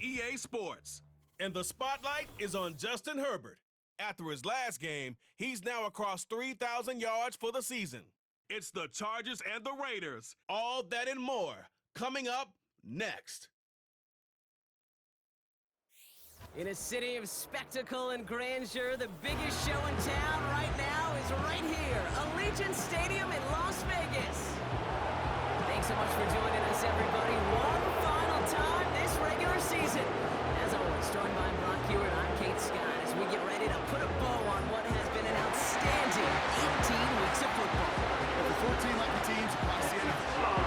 EA Sports. And the spotlight is on Justin Herbert. After his last game, he's now across 3,000 yards for the season. It's the Chargers and the Raiders. All that and more coming up next. In a city of spectacle and grandeur, the biggest show in town right now is right here, Allegiant Stadium in Las Vegas. Thanks so much for joining us, everybody. One final time this regular season. As always, joined by Brock Hewitt, I'm Kate Scott, as we get ready to put a bow on what has been an outstanding 18 weeks of football. Over 14 lucky teams across the NFL.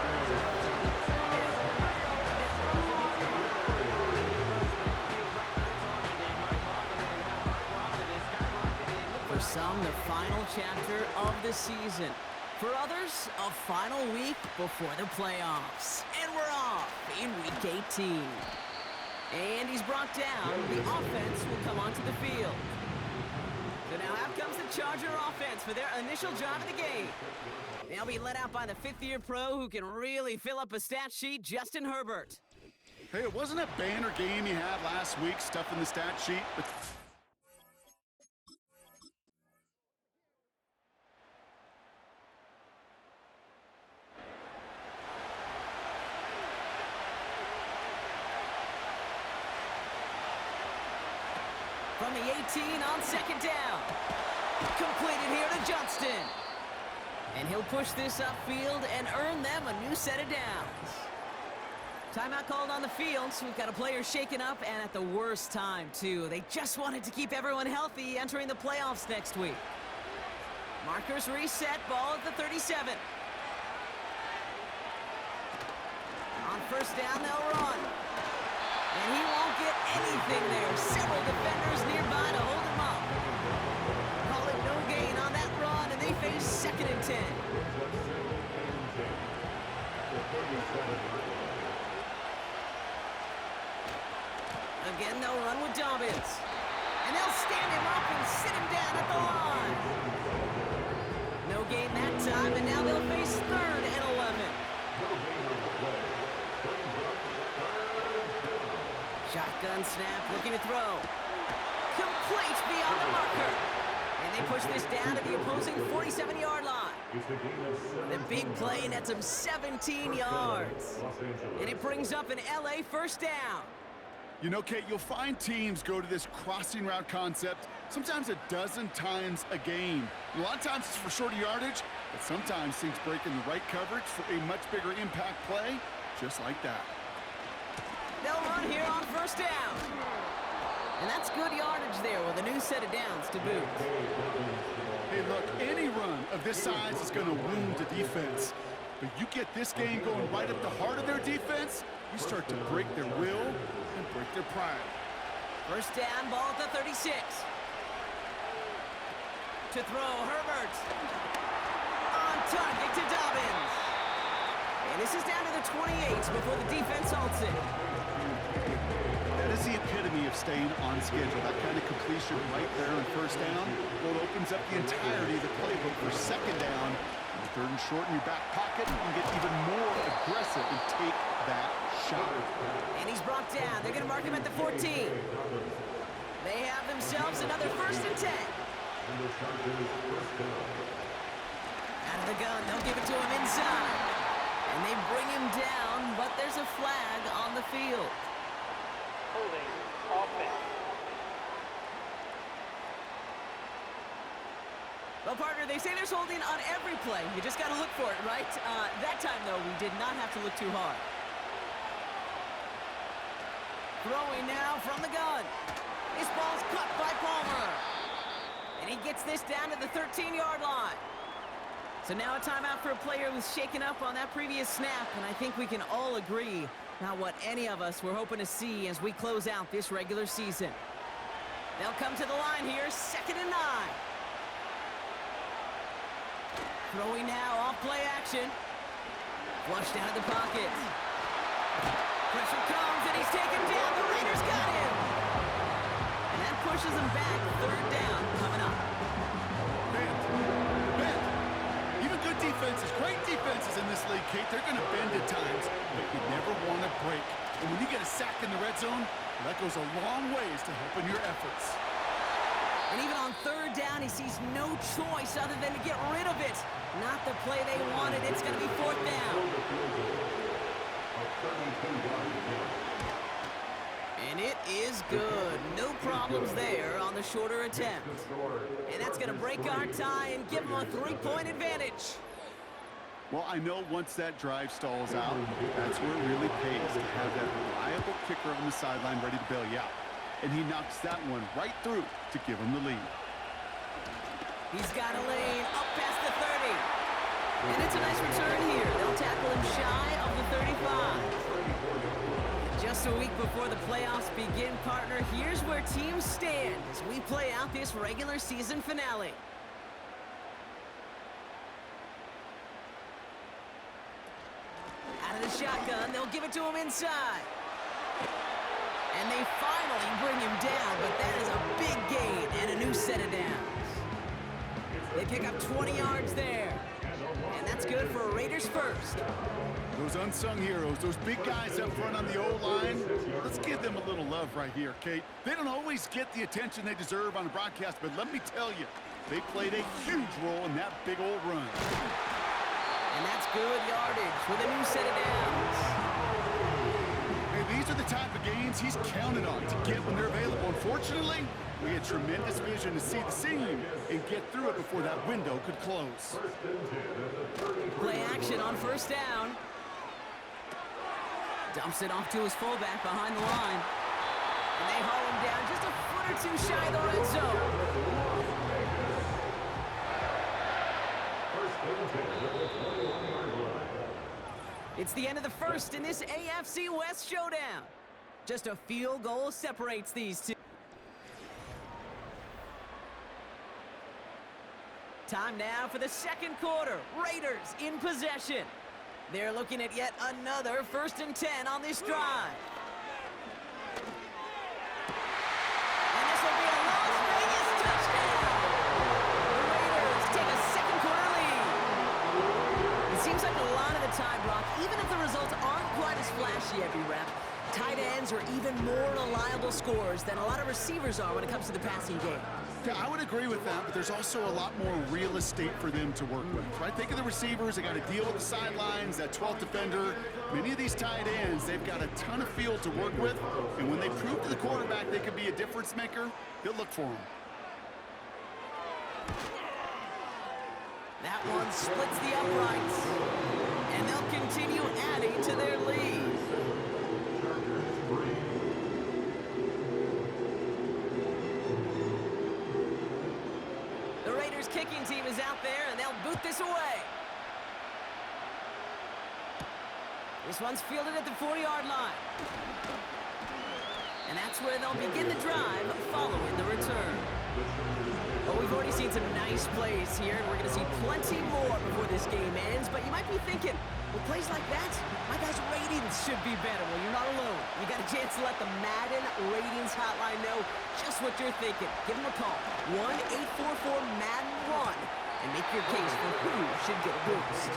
For some, the final chapter of the season. For others, a final week before the playoffs. And we're off in Week 18. And he's brought down. The offense will come onto the field. So now out comes the Charger offense for their initial drive of the game. They'll be led out by the fifth-year pro who can really fill up a stat sheet, Justin Herbert. Hey, it wasn't a banner game you had last week, stuff in the stat sheet, but... From the 18 on second down. Completed here to Johnston. And he'll push this upfield and earn them a new set of downs. Timeout called on the field, so we've got a player shaken up, and at the worst time, too. They just wanted to keep everyone healthy entering the playoffs next week. Markers reset, ball at the 37. On first down, they'll run. And he won't get anything there. Several defenders nearby to hold him up. Call it no gain on that run, and they face second and 10. Again, they'll run with Dobbins. And they'll stand him up and sit him down at the line. No gain that time, and now they'll face third and 11. Shotgun snap, looking to throw. Complete beyond the marker. And they push this down to the opposing 47-yard line. The big play nets him 17 yards. And it brings up an LA first down. You know, Kate, you'll find teams go to this crossing route concept sometimes a dozen times a game. A lot of times it's for shorter yardage, but sometimes things break in the right coverage for a much bigger impact play, just like that. They'll run here on first down. And that's good yardage there with a new set of downs to boot. Hey, look, any run of this size is going to wound the defense. But you get this game going right at the heart of their defense, you start to break their will and break their pride. First down, ball at the 36. To throw, Herbert. On target to Dobbins. And this is down to the 28 before the defense halts it. That is the epitome of staying on schedule. That kind of completion right there on first down. Well, it opens up the entirety of the playbook for second down. And third and short in your back pocket, you can get even more aggressive and take that shot. And he's brought down. They're going to mark him at the 14. They have themselves another first and 10. Out of the gun, they'll give it to him inside. And they bring him down, but there's a flag on the field. Holding offense. Well, partner, they say there's holding on every play. You just got to look for it, right? That time, though, we did not have to look too hard. Throwing now from the gun. This ball's caught by Palmer. And he gets this down to the 13-yard line. So now a timeout for a player who was shaken up on that previous snap, and I think we can all agree not what any of us were hoping to see as we close out this regular season. They'll come to the line here, second and 9. Throwing now, off play action. Flushed out of the pocket. Pressure comes, and he's taken down. The Raiders got him. And that pushes him back. Third down coming up. Man, even good defenses, great defenses in this league, Kate, they're going to bend at times, but you never want to break. And when you get a sack in the red zone, that goes a long ways to helping your efforts. And even on third down, he sees no choice other than to get rid of it. Not the play they wanted. It's going to be fourth down. And it is good. No problems there on the shorter attempt. And that's going to break our tie and give them a 3-point advantage. Well, I know once that drive stalls out, that's where it really pays to have that reliable kicker on the sideline ready to bail you out. And he knocks that one right through to give him the lead. He's got a lane up past the 30. And it's a nice return here. They'll tackle him shy of the 35. Just a week before the playoffs begin, partner, here's where teams stand as we play out this regular season finale. Out of the shotgun, they'll give it to him inside. And they finally bring him down, but that is a big gain and a new set of downs. They pick up 20 yards there. And that's good for Raiders first. Those unsung heroes, those big guys up front on the O-line, let's give them a little love right here, Kate. They don't always get the attention they deserve on the broadcast, but let me tell you, they played a huge role in that big old run. And that's good yardage with a new set of downs. Hey, these are the type of gains he's counted on to get when they're available. Unfortunately, we had tremendous vision to see the seam and get through it before that window could close. Play action on first down. Dumps it off to his fullback behind the line. And they haul him down just a foot or two shy of the red zone. It's the end of the first in this AFC West showdown. Just a field goal separates these two. Time now for the second quarter. Raiders in possession. They're looking at yet another 1st and 10 on this drive. And this will be a Las Vegas touchdown. The Raiders take a second quarter lead. It seems like a lot of the time, Brock, even if the results aren't quite as flashy every rep, tight ends are even more reliable scorers than a lot of receivers are when it comes to the passing game. Yeah, I would agree with that, but there's also a lot more real estate for them to work with, right? Think of the receivers. They got to deal with the sidelines, that 12th defender. Many of these tight ends, they've got a ton of field to work with, and when they prove to the quarterback they could be a difference maker, he'll look for them. That one splits the uprights, and they'll continue adding to their lead. Kicking team is out there, and they'll boot this away. This one's fielded at the 40-yard line. And that's where they'll begin the drive following the return. Well, we've already seen some nice plays here, and we're going to see plenty more before this game ends. But you might be thinking, with plays like that, my guys' ratings should be better. Well, you're not alone. You got a chance to let the Madden ratings hotline know just what you're thinking. Give them a call, 1-844-MADDEN-1, and make your case for who should get a boost.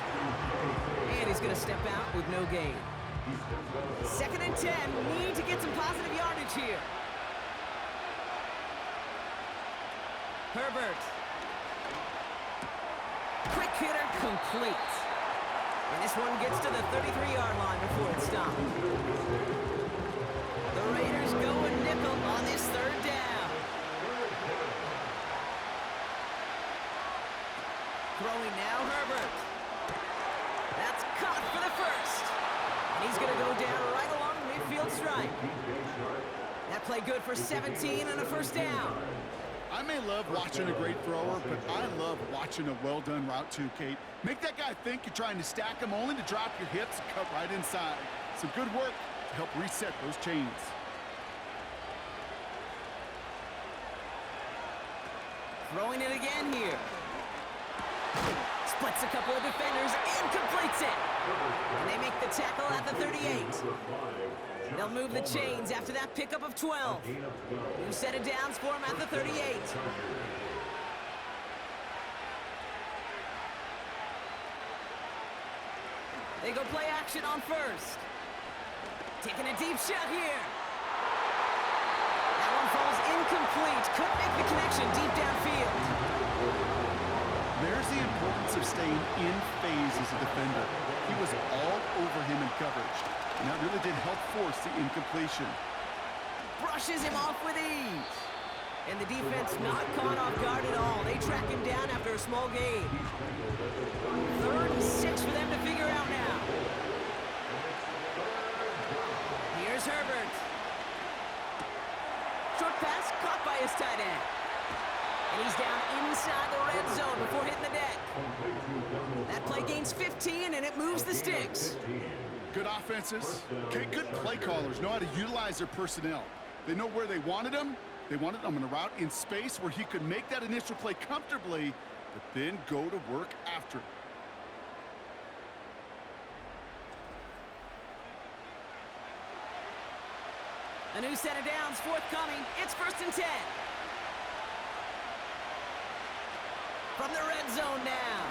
And he's going to step out with no gain. 2nd and 10, need to get some positive yardage here. Herbert. Quick hitter complete. And this one gets to the 33-yard line before it's stopped. The Raiders go a nickel on this 3rd down. Throwing now, Herbert. That's caught for the first. And he's going to go down right along the midfield stripe. That play good for 17 and a 1st down. I may love watching a great thrower, but I love watching a well-done route too, Kate. Make that guy think you're trying to stack him only to drop your hips and cut right inside. Some good work to help reset those chains. Throwing it again here. Splits a couple of defenders and completes it. And they make the tackle at the 38. They'll move the chains after that pickup of 12. New set of downs for him at the 38. They go play action on first. Taking a deep shot here. That one falls incomplete. Couldn't make the connection deep downfield. There's the importance of staying in phase as a defender. He was all over him in coverage, and that really did help force the incompletion. Brushes him off with ease. And the defense not caught off guard at all. They track him down after a small gain. 3rd and 6 for them to figure out now. Here's Herbert. Short pass caught by his tight end. And he's down inside the red zone before hitting the deck. That play gains 15, and it moves the sticks. Good offenses. Okay, good play callers know how to utilize their personnel. They know where they wanted him. They wanted him in a route in space where he could make that initial play comfortably, but then go to work after it. A new set of downs forthcoming. It's 1st and 10. From the red zone now.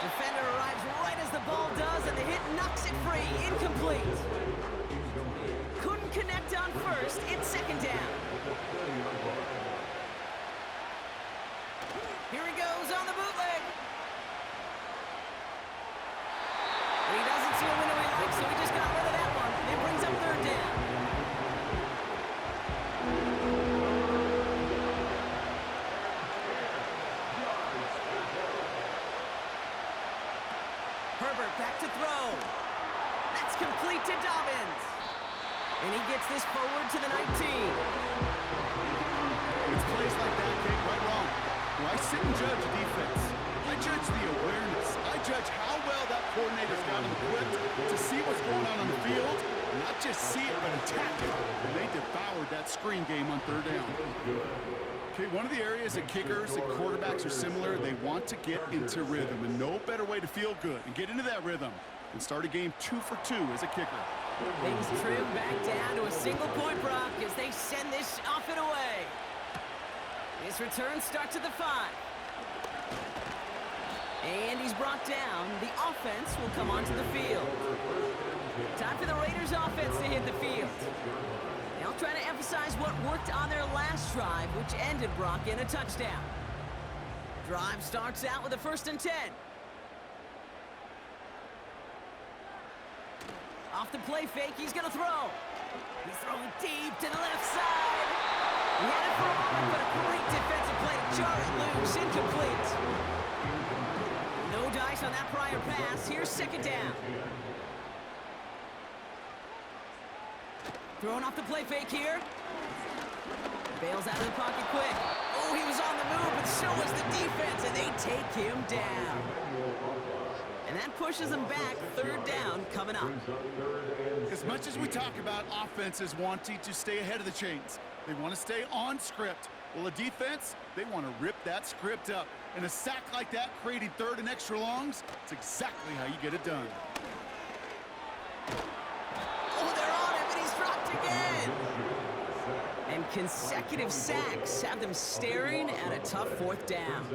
Defender arrives right as the ball does, and the hit knocks it free. Incomplete. Couldn't connect on 1st. It's 2nd down. Here he goes on the bootleg. And he doesn't see a window he likes, so he just got rid of that one. It brings up 3rd down. Herbert back to throw. That's complete to Dobbins. And he gets this forward to the 19. It's plays like that, Kate, right wrong. Well, I sit and judge defense. I judge the awareness. I judge how well that coordinator's got him equipped to see what's going on the field, not just see it, but attack it. And they devoured that screen game on 3rd down. Okay, one of the areas that kickers and quarterbacks are similar, they want to get into rhythm, and no better way to feel good and get into that rhythm than start a game 2 for 2 as a kicker. Things trim back down to a single point, Brock, as they send this off and away. His return starts at the 5. And he's brought down. The offense will come onto the field. Time for the Raiders offense to hit the field. They'll try to emphasize what worked on their last drive, which ended, Brock, in a touchdown. Drive starts out with a 1st and 10. Off the play fake, he's going to throw. He's throwing deep to the left side. He had it for a moment, but a great defensive play to jar it loose. Incomplete. No dice on that prior pass. Here's 2nd down. Throwing off the play fake here. Bails out of the pocket quick. Oh, he was on the move, but so was the defense, and they take him down. And that pushes them back. 3rd down coming up. As much as we talk about offenses wanting to stay ahead of the chains, they want to stay on script. Well, a defense, they want to rip that script up. And a sack like that, creating 3rd and extra longs, it's exactly how you get it done. Oh, they're on him, and he's dropped again. And consecutive sacks have them staring at a tough 4th down.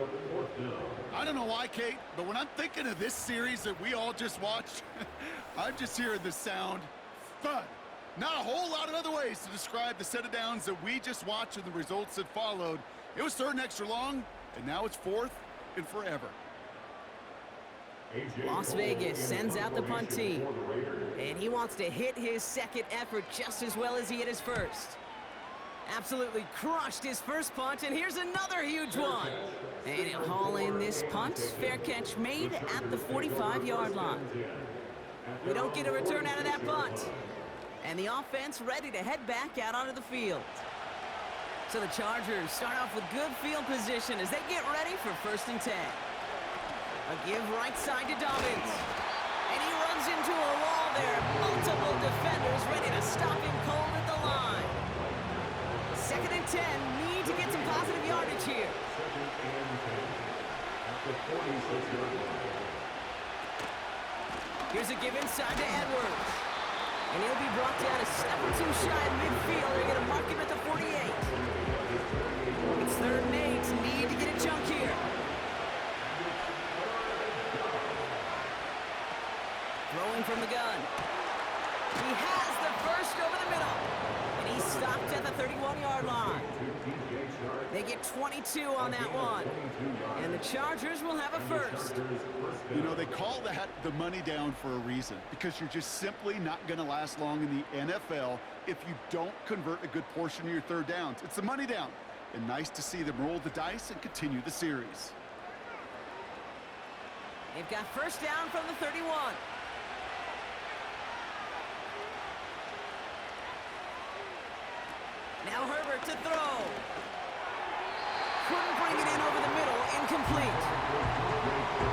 I don't know why, Kate, but when I'm thinking of this series that we all just watched, I'm just hearing the sound thud. Not a whole lot of other ways to describe the set of downs that we just watched and the results that followed. It was 3rd and extra long, and now it's 4th and forever. Las Vegas sends out the punt team, and he wants to hit his 2nd effort just as well as he hit his 1st. Absolutely crushed his 1st punt, and here's another huge one. And he'll haul in this punt. Fair catch made at the 45-yard line. We don't get a return out of that punt. And the offense ready to head back out onto the field. So the Chargers start off with good field position as they get ready for 1st and 10. A give right side to Dobbins. And he runs into a wall there. Multiple defenders ready to stop him cold at the line. 2nd and 10, need to get some positive yardage here. Here's a give inside to Edwards. And he'll be brought down a step or 2 shy of midfield. They're going to mark him at the 48. It's 3rd and 8, need to get a chunk here. Throwing from the gun. 23-yard line. They get 22 on that one. And the Chargers will have a first. You know, they call that the money down for a reason, because you're just simply not going to last long in the NFL if you don't convert a good portion of your third downs. It's the money down. And nice to see them roll the dice and continue the series. They've got first down from the 31. Now Herbert to throw. Couldn't bring it in over the middle. Incomplete.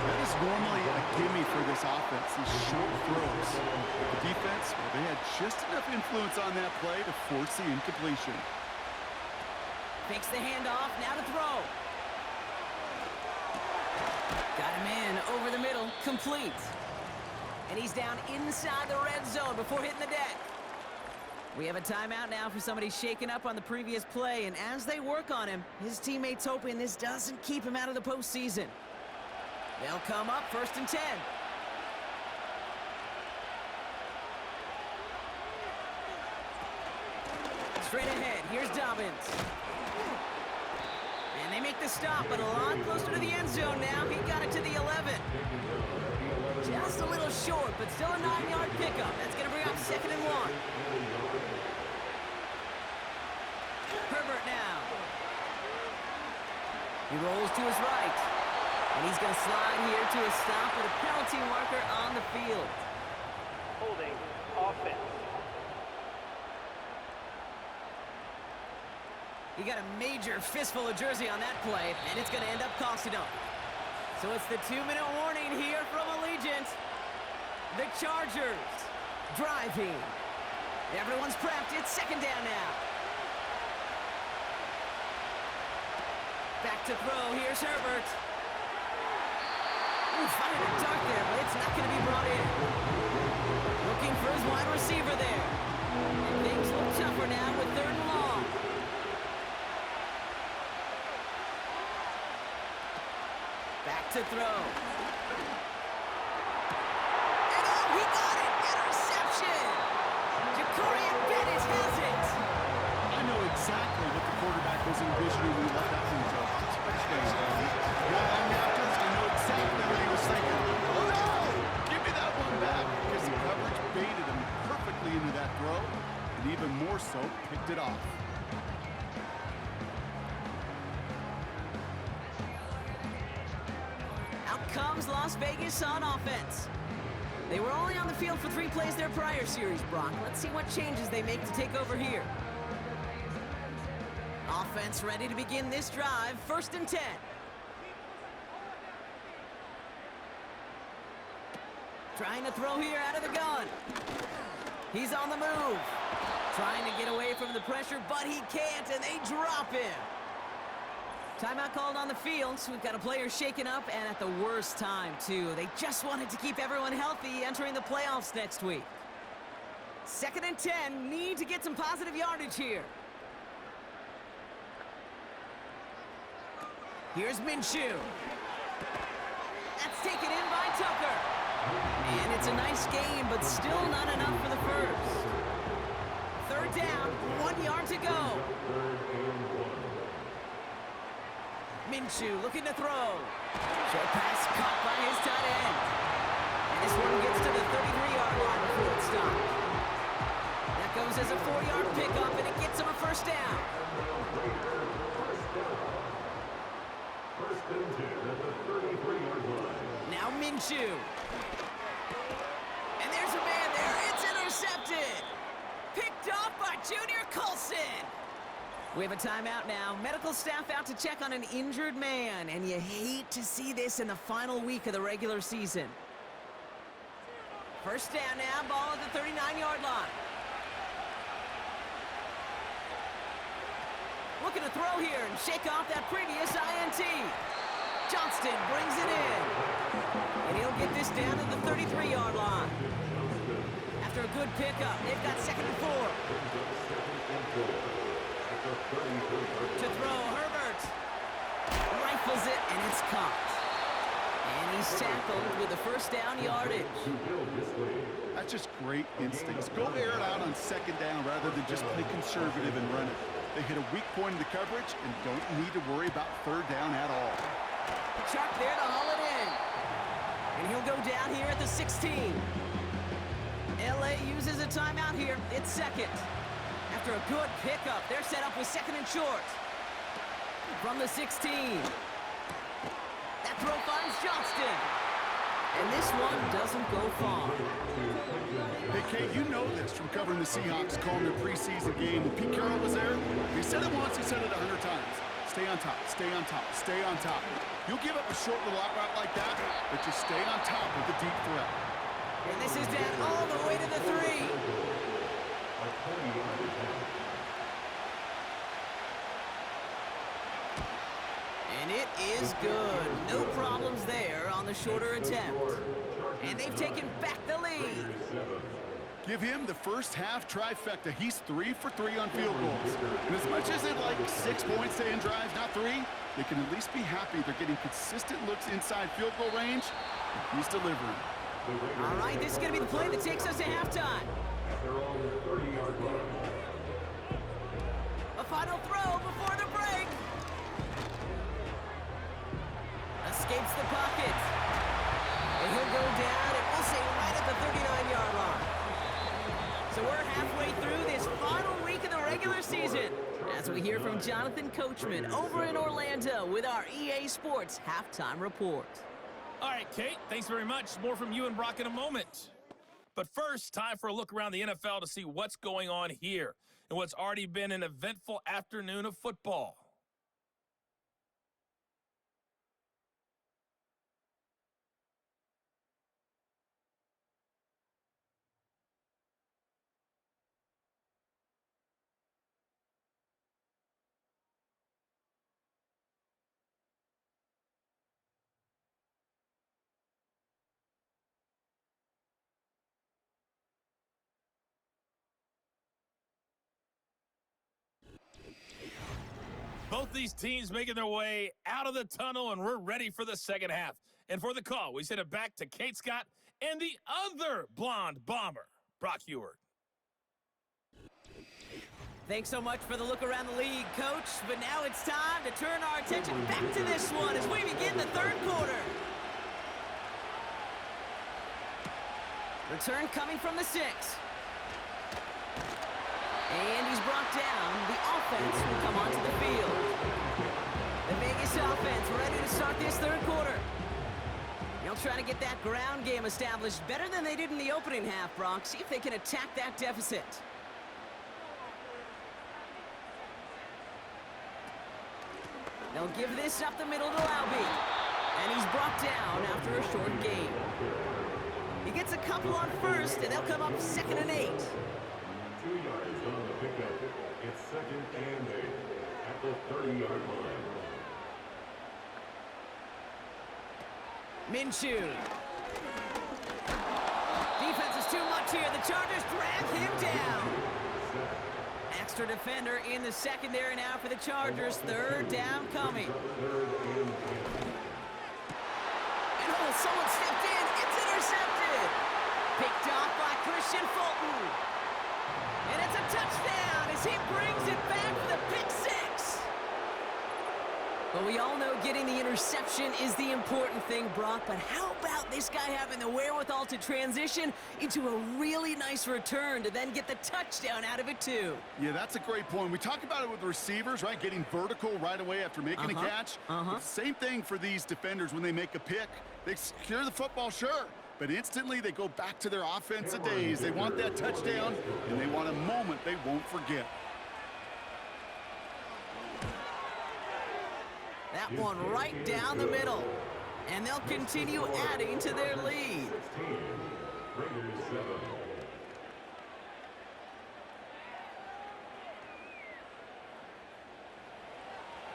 That is normally a gimme for this offense, these short throws. The defense, well, they had just enough influence on that play to force the incompletion. Fakes the handoff. Now to throw. Got him in over the middle. Complete. And he's down inside the red zone before hitting the deck. We have a timeout now for somebody shaken up on the previous play, and as they work on him, his teammates hoping this doesn't keep him out of the postseason. They'll come up first and 10. Straight ahead, here's Dobbins. And they make the stop, but a lot closer to the end zone now. He got it to the 11. Just a little short, but still a 9-yard pickup. That's going to bring up 2nd and 1. Herbert now. He rolls to his right. And he's going to slide here to a stop with a penalty marker on the field. Holding offense. He got a major fistful of jersey on that play, and it's going to end up costing him. So it's the 2-minute warning here from Allegiant. The Chargers driving. Everyone's prepped. It's 2nd down now. Back to throw. Here's Herbert. Ooh, fired a dart there, but it's not going to be brought in. Looking for his wide receiver there. And things look tougher now with 3rd and long. Back to throw. And oh, he got it! Interception! Jacorian Bennett has it! I know exactly what the quarterback was envisioning when he let that one go. I know exactly what he was thinking. Oh no! Give me that one back! Because the coverage baited him perfectly into that throw, and even more so, picked it off. Out comes Las Vegas on offense. They were only on the field for 3 plays their prior series, Brock. Let's see what changes they make to take over here. Offense ready to begin this drive. 1st and 10. Trying to throw here out of the gun. He's on the move. Trying to get away from the pressure, but he can't, and they drop him. Timeout called on the field, so we've got a player shaken up, and at the worst time, too. They just wanted to keep everyone healthy entering the playoffs next week. 2nd and 10, need to get some positive yardage here. Here's Minshew. That's taken in by Tucker. And it's a nice game, but still not enough for the first. 3rd down, 1 yard to go. Minshew looking to throw. Short pass caught by his tight end. And this one gets to the 33-yard line before it's stopped. That goes as a 4-yard pickup, and it gets him a first down. Now Minshew. And there's a man there. It's intercepted. Picked off by Junior Colson. We have a timeout now. Medical staff out to check on an injured man, and you hate to see this in the final week of the regular season. First down now, ball at the 39-yard line. Looking to throw here and shake off that previous INT. Johnston brings it in. And he'll get this down to the 33-yard line. After a good pickup, they've got 2nd and 4. To throw, Herbert. Rifles it, and it's caught. And he's tackled with the first down yardage. That's just great instincts. Go air it out on 2nd down rather than just play conservative and run it. They hit a weak point in the coverage and don't need to worry about third down at all. Chuck there to haul it in. And he'll go down here at the 16. LA uses a timeout here. It's second. After a good pickup, they're set up with second and short. From the 16. That throw finds Johnston. And this one doesn't go far. Hey, Kate, you know this from covering the Seahawks, calling their preseason game. When Pete Carroll was there, he said it once, he said it 100 times. Stay on top, stay on top, stay on top. You'll give up a short little out route like that, but just stay on top of the deep threat. And this is down all the way to the 3. And it is good. No problems there on the shorter attempt. And they've taken back the lead. Give him the first half trifecta. He's 3 for 3 on field goals. And as much as they'd like 6 points to end drives, not 3, they can at least be happy they're getting consistent looks inside field goal range. He's delivering. All right, this is going to be the play that takes us to halftime. A final throw before the break. Escapes the pocket. And he'll go down, and we'll say right at the 39-yard line. So we're halfway through this final week of the regular season as we hear from Jonathan Coachman over in Orlando with our EA Sports Halftime Report. All right, Kate, thanks very much. More from you and Brock in a moment. But first, time for a look around the NFL to see what's going on here and what's already been an eventful afternoon of football. Both these teams making their way out of the tunnel, and we're ready for the second half. And for the call, we send it back to Kate Scott and the other blonde bomber, Brock Heward. Thanks so much for the look around the league, Coach. But now it's time to turn our attention back to this one as we begin the third quarter. Return coming from the 6. And he's brought down. The offense will come onto the field. The Vegas offense ready to start this third quarter. They'll try to get that ground game established better than they did in the opening half, Brock. See if they can attack that deficit. They'll give this up the middle to Laube. And he's brought down after a short gain. He gets a couple on first, and they'll come up 2nd and 8. 2 yards on the pickup. It's 2nd and 8 at the 30-yard line. Minshew. Defense is too much here. The Chargers drag him down. Extra defender in the secondary now for the Chargers. Third down coming. And oh, someone stepped in. It's intercepted. Picked off by Christian Fulton. And it's a touchdown as he brings it back for the pick 6. But we all know getting the interception is the important thing, Brock. But how about this guy having the wherewithal to transition into a really nice return to then get the touchdown out of it, too? Yeah, that's a great point. We talk about it with the receivers, right? Getting vertical right away after making a catch. It's the same thing for these defenders when they make a pick. They secure the football, sure. But instantly they go back to their offensive days. They want that touchdown, and they want a moment they won't forget. That one right down the middle. And they'll continue adding to their lead. Raiders 7.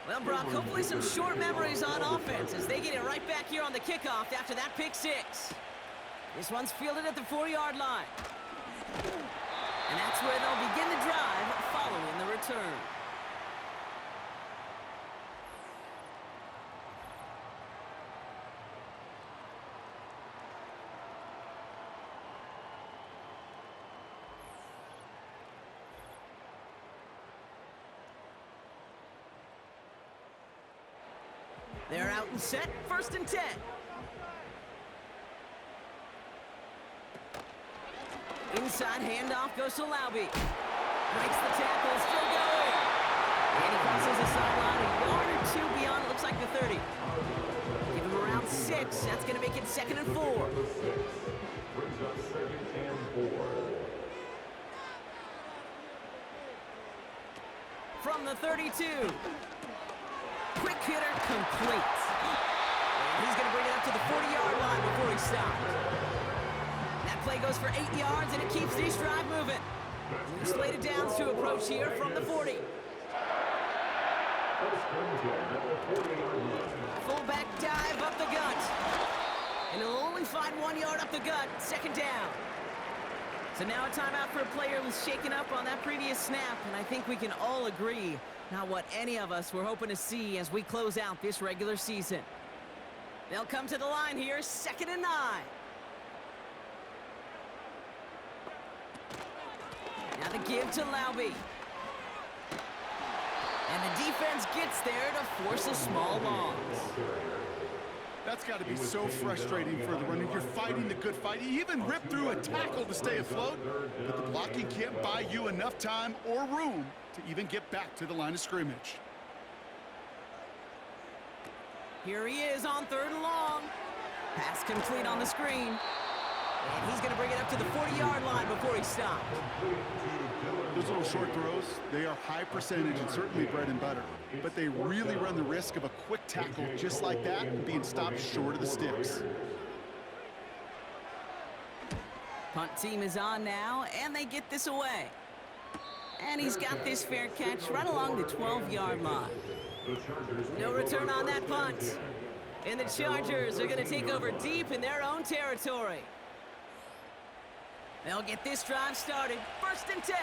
Well, Brock, hopefully some short memories on offense as they get it right back here on the kickoff after that pick 6. This one's fielded at the 4-yard line. And that's where they'll begin the drive following the return. They're out and set, 1st and 10. Inside handoff goes to Lauby. Breaks the tackle, still going. And he crosses the sideline a yard or 2 beyond, it looks like the 30. Give him around 6, that's going to make it 2nd and 4. Brings up 2nd and 4. From the 32. Quick hitter complete. And he's going to bring it up to the 40-yard line before he stops. That play goes for 8 yards, and it keeps this drive moving. Slated downs to approach here from the 40. Fullback dive up the gut. And he'll only find 1 yard up the gut, 2nd down. So now a timeout for a player who's shaken up on that previous snap, and I think we can all agree not what any of us were hoping to see as we close out this regular season. They'll come to the line here, 2nd and 9. Now the give to Lauby. And the defense gets there to force a small loss. That's got to be so frustrating for the runner. You're fighting the good fight. You even rip through a tackle to stay afloat, but the blocking can't buy you enough time or room to even get back to the line of scrimmage. Here he is on 3rd and long. Pass complete on the screen. And he's going to bring it up to the 40-yard line before he stops. Those little short throws, they are high percentage and certainly bread and butter. But they really run the risk of a quick tackle just like that and being stopped short of the sticks. Punt team is on now, and they get this away. And he's got this fair catch right along the 12-yard line. No return on that punt. And the Chargers are going to take over deep in their own territory. They'll get this drive started. 1st and 10.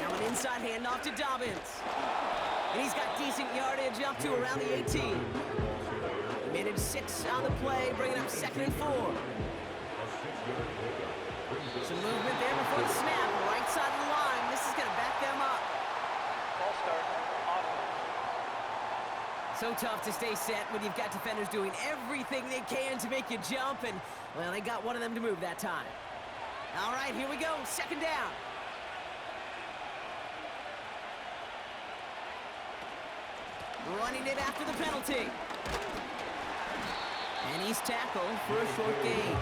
Now an inside handoff to Dobbins. And he's got decent yardage up to around the 18. Minute 6 on the play, bringing up 2nd and 4. Some movement there before the snap. Right side of the line. This is going to back them up. Ball start. So tough to stay set when you've got defenders doing everything they can to make you jump, and, well, they got one of them to move that time. All right, here we go, 2nd down. Running it after the penalty. And he's tackled for a short gain.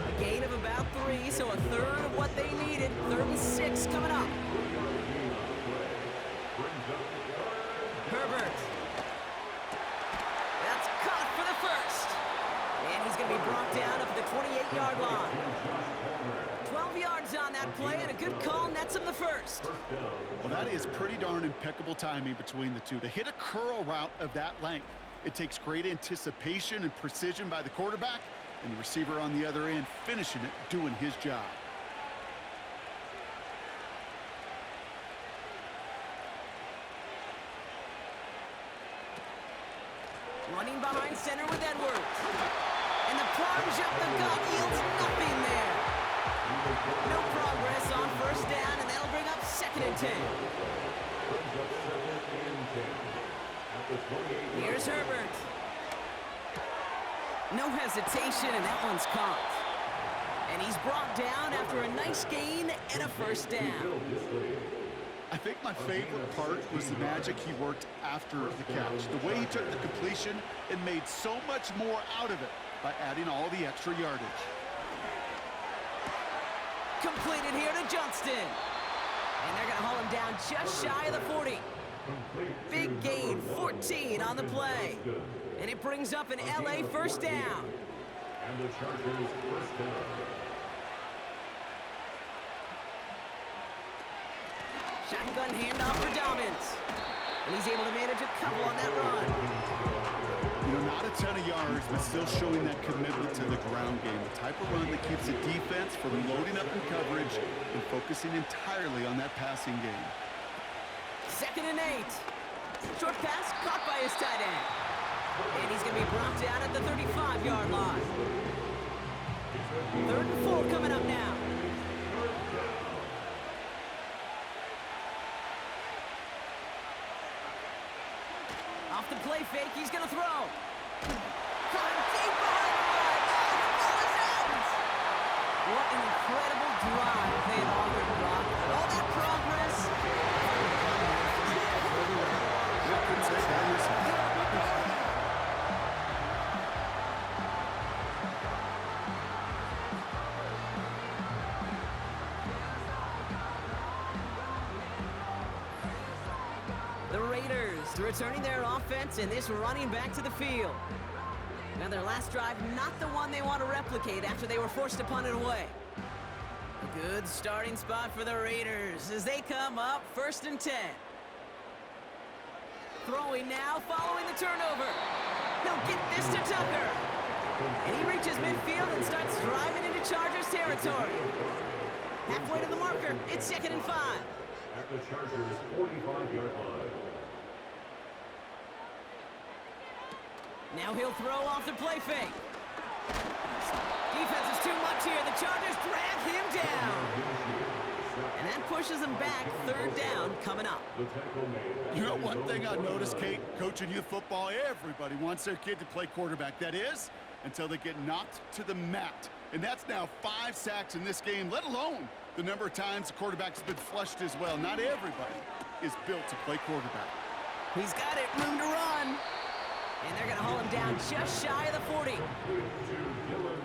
A gain of about 3, so a 1/3 of what they needed. 3rd and 6 coming up. Herbert. That's caught for the 1st. And he's going to be brought down up at the 28-yard line. 12 yards on that play, and a good call nets him the 1st. Well, that is pretty darn impeccable timing between the two. To hit a curl route of that length, it takes great anticipation and precision by the quarterback, and the receiver on the other end finishing it, doing his job. Running behind center with Edwards. And the plunge up the gut yields nothing there. No progress on 1st down, and that'll bring up 2nd and 10. Here's Herbert. No hesitation, and that one's caught. And he's brought down after a nice gain and a 1st down. I think my favorite part was the magic he worked after the catch. The way he took the completion and made so much more out of it by adding all the extra yardage. Completed here to Johnston. And they're going to haul him down just shy of the 40. Big gain, 14 on the play. And it brings up an LA 1st down. And the Chargers 1st down. Shotgun handoff for Dobbins. And he's able to manage a couple on that run. You know, not a ton of yards, but still showing that commitment to the ground game. The type of run that keeps the defense from loading up in coverage and focusing entirely on that passing game. 2nd and 8. Short pass caught by his tight end. And he's going to be brought down at the 35-yard line. 3rd and 4 coming up now. the play fake. He's going to throw. Coming deep behind the line. Oh, the ball is out. What an incredible drive they had authored, Brock. All that progress. The Raiders returning their offense and this running back to the field. Now their last drive, not the one they want to replicate after they were forced to punt it away. A good starting spot for the Raiders as they come up 1st and 10. Throwing now, following the turnover. He'll get this to Tucker. And he reaches midfield and starts driving into Chargers territory. Halfway to the marker, it's 2nd and 5. At the Chargers' 45-yard line. Now he'll throw off the play fake. Defense is too much here. The Chargers drag him down. And that pushes them back. 3rd down coming up. You know, one thing I noticed, Kate, coaching youth football, everybody wants their kid to play quarterback. That is, until they get knocked to the mat. And that's now 5 sacks in this game, let alone the number of times the quarterback's been flushed as well. Not everybody is built to play quarterback. He's got it, room to run. And they're going to haul him down just shy of the 40.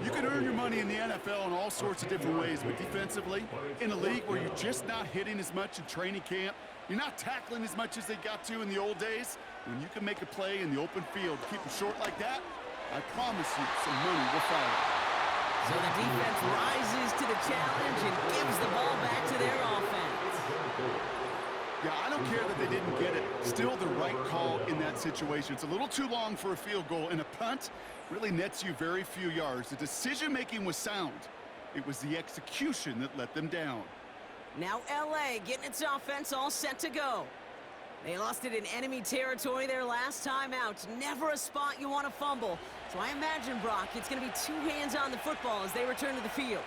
You can earn your money in the NFL in all sorts of different ways, but defensively, in a league where you're just not hitting as much in training camp, you're not tackling as much as they got to in the old days, when you can make a play in the open field, keep it short like that, I promise you some money will follow. So the defense rises to the challenge and gives the ball back to their offense. Yeah, I don't care that they didn't get it. Still the right call in that situation. It's a little too long for a field goal, and a punt really nets you very few yards. The decision-making was sound. It was the execution that let them down. Now LA getting its offense all set to go. They lost it in enemy territory their last time out. Never a spot you want to fumble. So I imagine, Brock, it's going to be 2 hands on the football as they return to the field.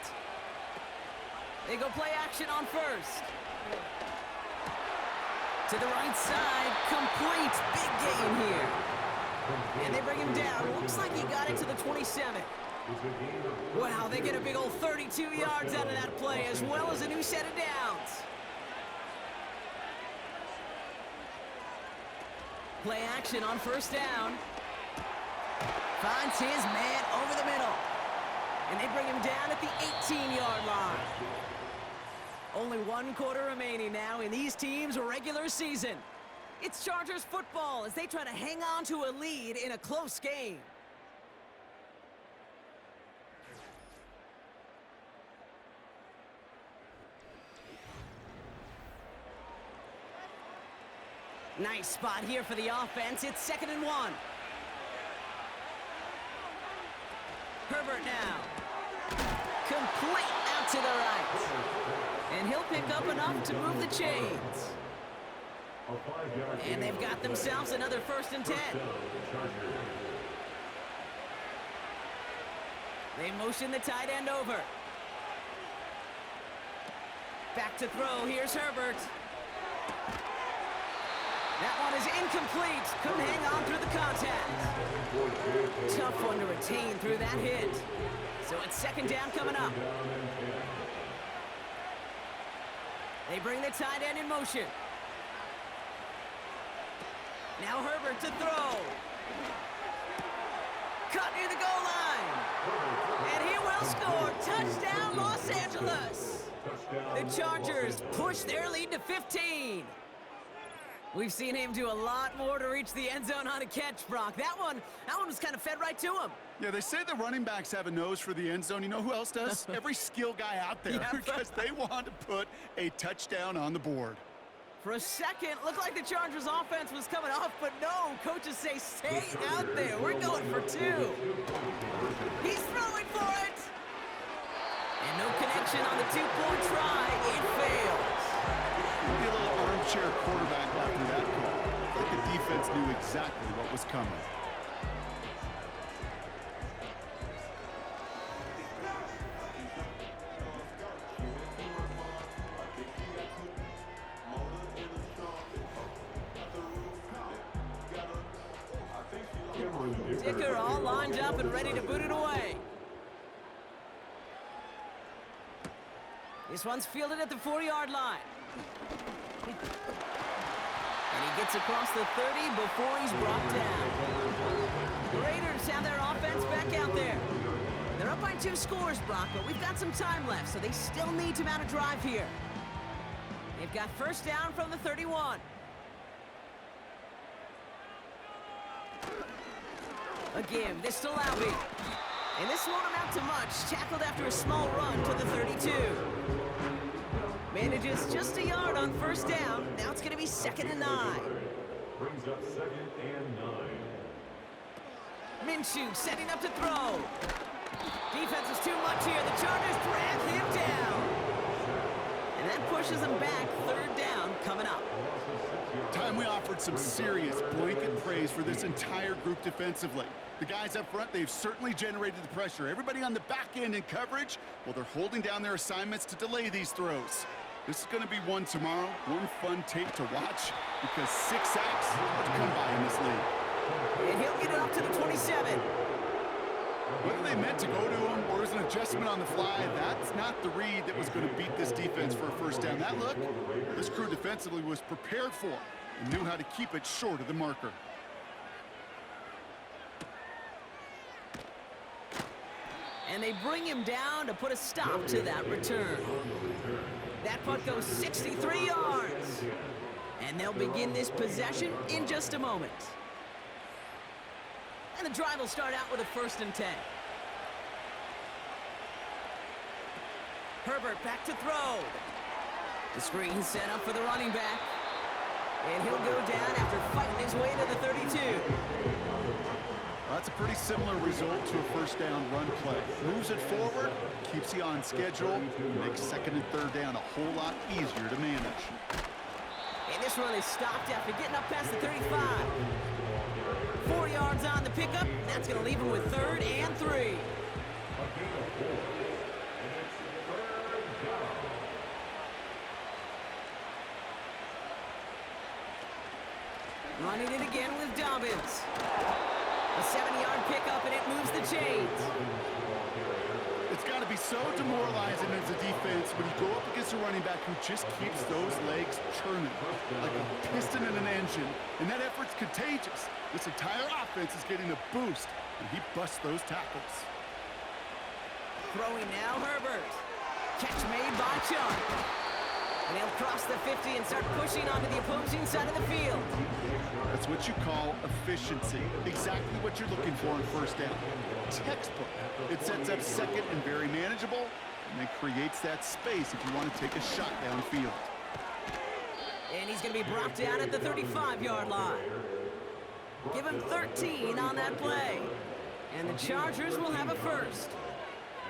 They go play action on first. To the right side, complete. Big gain here. And they bring him down. Looks like he got it to the 27. Wow, they get a big old 32 yards out of that play, as well as a new set of downs. Play action on first down. Finds his man over the middle. And they bring him down at the 18-yard line. Only 1 quarter remaining now in these teams' regular season. It's Chargers football as they try to hang on to a lead in a close game. Nice spot here for the offense. It's 2nd and 1. Herbert now. Complete out to the right. And he'll pick up enough to move the chains. And they've got themselves another 1st and 10. They motion the tight end over. Back to throw. Here's Herbert. That one is incomplete. Couldn't hang on through the contact. Tough one to retain through that hit. So it's 2nd down coming up. They bring the tight end in motion. Now Herbert to throw. Cut near the goal line. And he will score. Touchdown, Los Angeles. The Chargers push their lead to 15. We've seen him do a lot more to reach the end zone on a catch, Brock. That one was kind of fed right to him. Yeah, they say the running backs have a nose for the end zone. You know who else does? Every skill guy out there, because they want to put a touchdown on the board. For a second, looked like the Chargers offense was coming off, but no, coaches say stay out there. We're going for 2. He's throwing for it. And no connection on the 2-point try. It fails. Maybe a little armchair quarterback after that call. Like the defense knew exactly what was coming. Dicker all lined up and ready to boot it away. This one's fielded at the 4-yard line. And he gets across the 30 before he's brought down. The Raiders have their offense back out there. They're up by 2 scores, Brock, but we've got some time left, so they still need to mount a drive here. They've got first down from the 31. A give, this to Laube. And this won't amount to much. Tackled after a small run to the 32. Manages just a yard on first down. Now it's going to be 2nd and 9. Brings up 2nd and 9. Minshew setting up to throw. Defense is too much here. The Chargers drag him down. And that pushes them back. 3rd down coming up. Time we offered some serious blanket praise for this entire group defensively. The guys up front, they've certainly generated the pressure. Everybody on the back end in coverage, well, they're holding down their assignments to delay these throws. This is going to be one tomorrow, one fun tape to watch, because 6 sacks are to come by in this league. And he'll get it up to the 27. Whether they meant to go to him or was an adjustment on the fly, that's not the read that was going to beat this defense for a first down. That look, this crew defensively was prepared for and knew how to keep it short of the marker. And they bring him down to put a stop to that return. That punt goes 63 yards. And they'll begin this possession in just a moment. And the drive will start out with a 1st and 10. Herbert back to throw. The screen set up for the running back. And he'll go down after fighting his way to the 32. Well, that's a pretty similar result to a first down run play. Moves it forward, keeps you on schedule, makes 2nd and 3rd down a whole lot easier to manage. And this run is stopped after getting up past the 35. 4 yards on the pickup. That's going to leave him with 3rd and 3. Running it again with Dobbins. A 7-yard pickup, and it moves the chains. It's got to be so demoralizing as a defense when you go up against a running back who just keeps those legs churning like a piston in an engine, and that effort's contagious. This entire offense is getting a boost, and he busts those tackles. Throwing now, Herbert. Catch made by Chubb. And he'll cross the 50 and start pushing onto the opposing side of the field. That's what you call efficiency. Exactly what you're looking for in first down. Textbook. It sets up 2nd and very manageable, and then creates that space if you want to take a shot downfield. And he's going to be brought down at the 35-yard line. Give him 13 on that play. And the Chargers will have a 1st.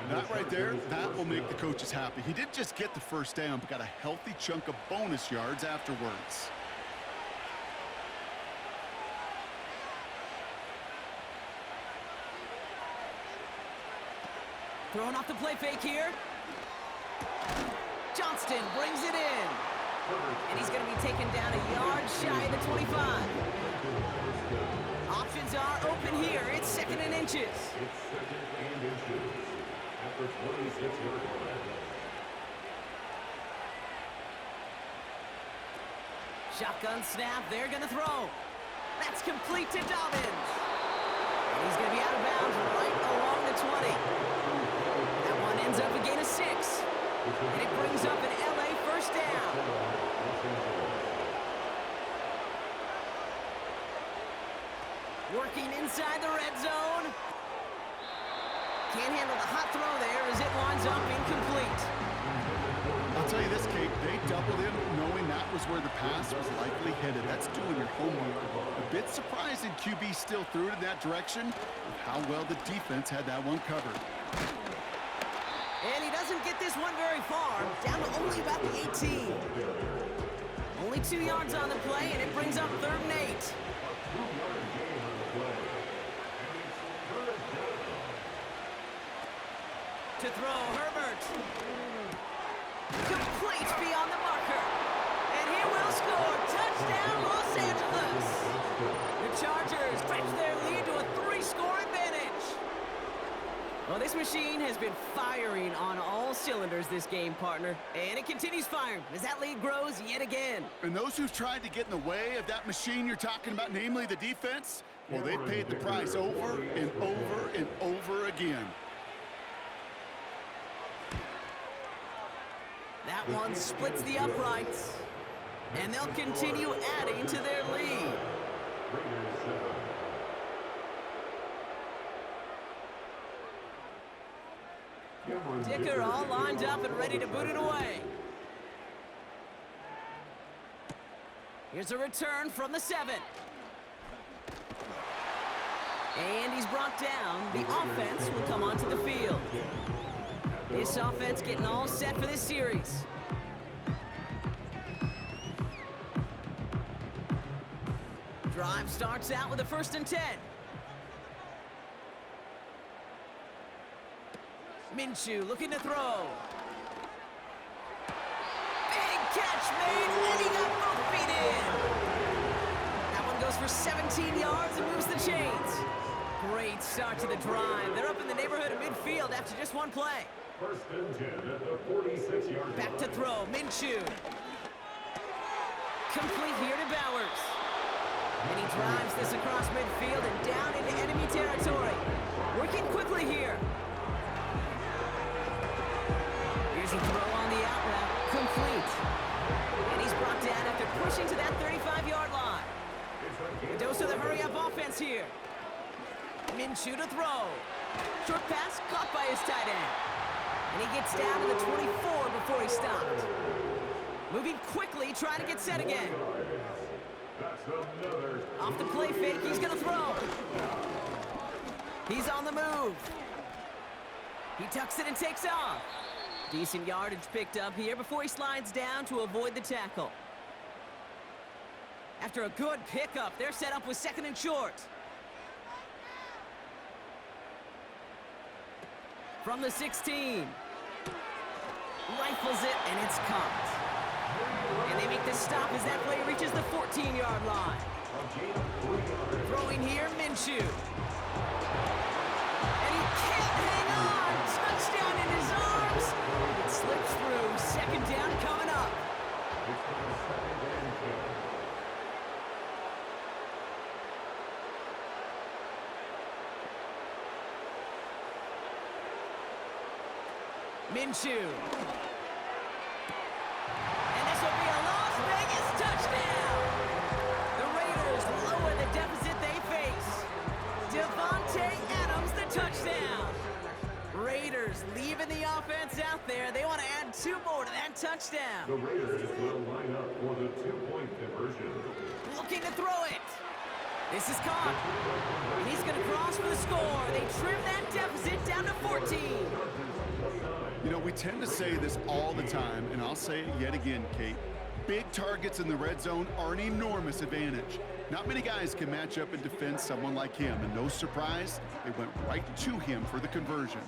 That right there, that will make the coaches happy. He didn't just get the first down, but got a healthy chunk of bonus yards afterwards. Throwing off the play fake here. Johnston brings it in. And he's going to be taken down a yard shy of the 25. Options are open here. It's 2nd and inches. It's 2nd and inches. After 26 yards. Shotgun snap. They're going to throw. That's complete to Dobbins. And he's going to be out of bounds right along the 20. That one ends up a gain of 6. And it brings up an LA first down. Working inside the red zone. Can't handle the hot throw there as it winds up incomplete. I'll tell you this, Kate, they doubled him knowing that was where the pass was likely headed. That's doing your homework. A bit surprising QB still threw it in that direction with how well the defense had that one covered. And he doesn't get this one very far, down to only about the 18. Only 2 yards on the play, and it brings up 3rd and 8. To throw, Herbert. Complete beyond the marker. And he will score. Touchdown, Los Angeles. The Chargers stretch their lead to a machine has been firing on all cylinders this game, partner. And it continues firing as that lead grows yet again. And those who've tried to get in the way of that machine you're talking about, namely the defense, well, they've paid the price over and over and over again. That one splits the uprights. And they'll continue adding to their lead. Dicker all lined up and ready to boot it away. Here's a return from the 7. And he's brought down. The offense will come onto the field. This offense getting all set for this series. Drive starts out with a 1st and 10. Minshew looking to throw. Big catch made, and he got both feet in. That one goes for 17 yards and moves the chains. Great start to the drive. They're up in the neighborhood of midfield after just one play. 1st and 10 at the 46-yard line. Back to throw, Minshew. Complete here to Bowers. And he drives this across midfield and down into enemy territory. Working quickly here. Here's a throw on the out route, complete. And he's brought down after pushing to that 35-yard line. A dose of the hurry-up offense here. Minshew to throw. Short pass caught by his tight end. And he gets down to the 24 before he stopped. Moving quickly, trying to get set again. Off the play fake, he's gonna throw. He's on the move. He tucks it and takes off. Decent yardage picked up here before he slides down to avoid the tackle. After a good pickup, they're set up with 2nd and short. From the 16. Rifles it, and it's caught. And they make the stop as that play reaches the 14-yard line. Throwing here, Minshew. And he can't hang on. Touchdown in his arms. It slips through. 2nd down coming up. Minshew. And this will be a Las Vegas touchdown. The Raiders lower the deficit they face. Devontae Adams, the touchdown. Raiders leaving the offense out there. They want to add 2 more to that touchdown. The Raiders will line up for the 2-point conversion. Looking to throw it. This is caught. And he's going to cross for the score. They trim that deficit down to 14. You know, we tend to say this all the time, and I'll say it yet again, Kate. Big targets in the red zone are an enormous advantage. Not many guys can match up and defend someone like him, and no surprise, they went right to him for the conversion.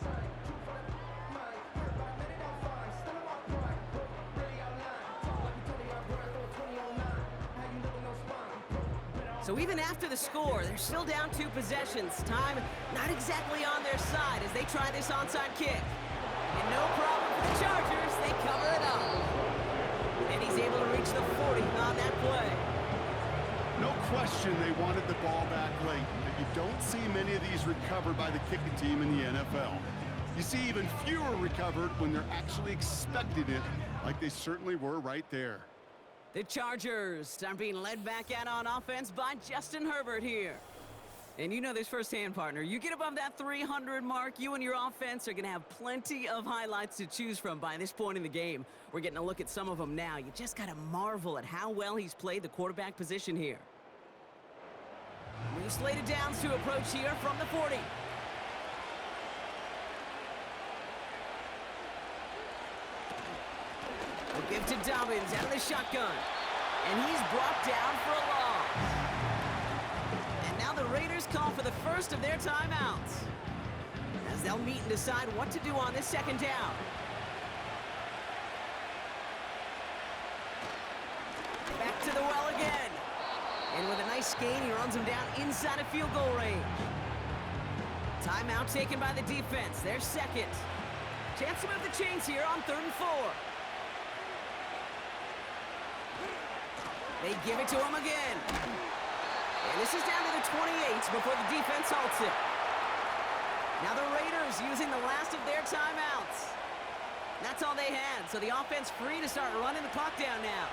So even after the score, they're still down 2 possessions. Time not exactly on their side as they try this onside kick. And no problem for the Chargers. They cover it up. And he's able to reach the 40 on that play. No question they wanted the ball back late, but you don't see many of these recovered by the kicking team in the NFL. You see even fewer recovered when they're actually expecting it, like they certainly were right there. The Chargers are being led back out on offense by Justin Herbert here. And you know this firsthand, partner. You get above that 300 mark, you and your offense are going to have plenty of highlights to choose from by this point in the game. We're getting a look at some of them now. You just got to marvel at how well he's played the quarterback position here. New slated downs to approach here from the 40. We'll give to Dobbins out of the shotgun. And he's brought down for a loss. And now the Raiders call for the first of their timeouts, as they'll meet and decide what to do on this 2nd down. Back to the well again. And with a nice gain, he runs him down inside of field goal range. Timeout taken by the defense. Their second. Chance to move the chains here on 3rd and 4. They give it to him again. And this is down to the 28 before the defense halts it. Now the Raiders using the last of their timeouts. That's all they had, so the offense free to start running the clock down now.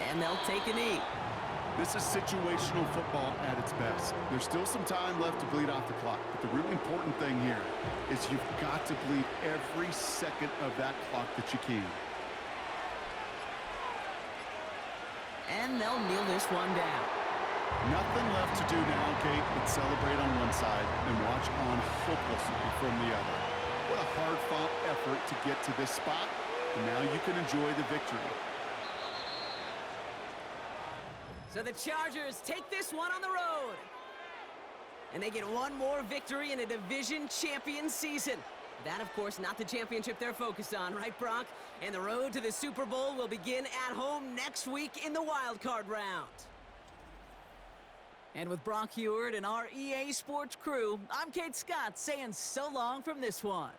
And they'll take a knee. This is situational football at its best. There's still some time left to bleed off the clock, but the really important thing here is you've got to bleed every second of that clock that you can. And they'll kneel this one down. Nothing left to do now, Kate, but celebrate on one side and watch on hopelessly from the other. What a hard-fought effort to get to this spot, and now you can enjoy the victory. So the Chargers take this one on the road. And they get one more victory in a division champion season. That, of course, not the championship they're focused on, right, Brock? And the road to the Super Bowl will begin at home next week in the wild card round. And with Brock Heward and our EA Sports crew, I'm Kate Scott saying so long from this one.